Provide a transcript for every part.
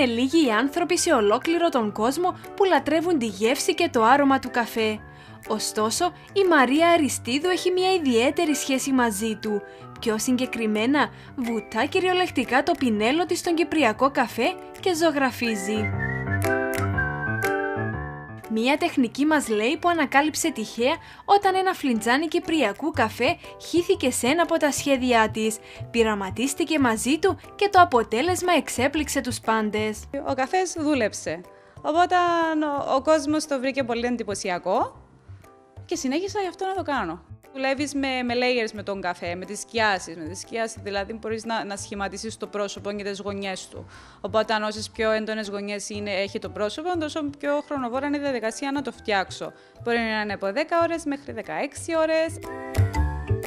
είναι λίγοι οι άνθρωποι σε ολόκληρο τον κόσμο που λατρεύουν τη γεύση και το άρωμα του καφέ. Ωστόσο, η Μαρία Αριστίδου έχει μια ιδιαίτερη σχέση μαζί του. Πιο συγκεκριμένα, βουτά κυριολεκτικά το πινέλο της στον κυπριακό καφέ και ζωγραφίζει. Μία τεχνική μας λέει που ανακάλυψε τυχαία όταν ένα φλιτζάνι κυπριακού καφέ χύθηκε σε ένα από τα σχέδιά της. Πειραματίστηκε μαζί του και το αποτέλεσμα εξέπληξε τους πάντες. Ο καφές δούλεψε, οπότε ο κόσμος το βρήκε πολύ εντυπωσιακό και συνέχισα γι' αυτό να το κάνω. Δουλεύεις με layers με τον καφέ, με τις σκιάσεις. Με τις σκιάσεις δηλαδή μπορείς να σχηματίσεις το πρόσωπο και τις γωνιές του. Οπότε αν όσες πιο έντονες γωνιές έχει το πρόσωπο, τόσο πιο χρονοβόρα είναι η διαδικασία να το φτιάξω. Μπορεί να είναι από 10 ώρες μέχρι 16 ώρες.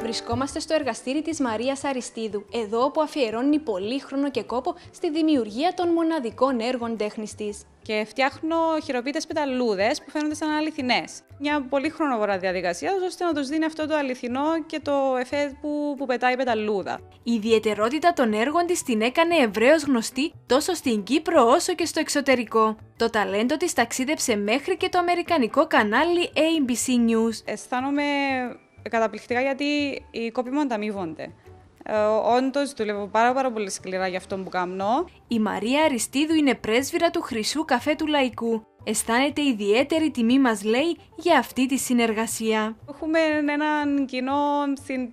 Βρισκόμαστε στο εργαστήρι της Μαρίας Αριστίδου, εδώ όπου αφιερώνει πολύ χρόνο και κόπο στη δημιουργία των μοναδικών έργων τέχνης της. Και φτιάχνω χειροποίητες πεταλούδες που φαίνονται σαν αληθινές. Μια πολύ χρονοβόρα διαδικασία, ώστε να τους δίνει αυτό το αληθινό και το εφέ που πετάει η πεταλούδα. Η ιδιαιτερότητα των έργων της την έκανε ευρέως γνωστή τόσο στην Κύπρο όσο και στο εξωτερικό. Το ταλέντο της ταξίδεψε μέχρι και το αμερικανικό κανάλι ABC News. Αισθάνομαι καταπληκτικά γιατί οι κόποι μου ανταμείβονται. Όντως δουλεύω πάρα πολύ σκληρά για αυτό που κάνω. Η Μαρία Αριστίδου είναι πρέσβυρα του χρυσού καφέ του λαϊκού. Αισθάνεται ιδιαίτερη τιμή, μας λέει, για αυτή τη συνεργασία. Έχουμε έναν κοινό,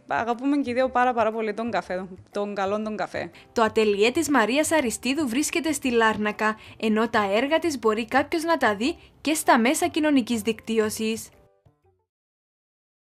αγαπούμε και οι δύο πάρα πολύ τον καφέ, τον καλό τον καφέ. Το ατελιέ της Μαρίας Αριστίδου βρίσκεται στη Λάρνακα, ενώ τα έργα της μπορεί κάποιος να τα δει και στα μέσα κοινωνικής δικτύωσης.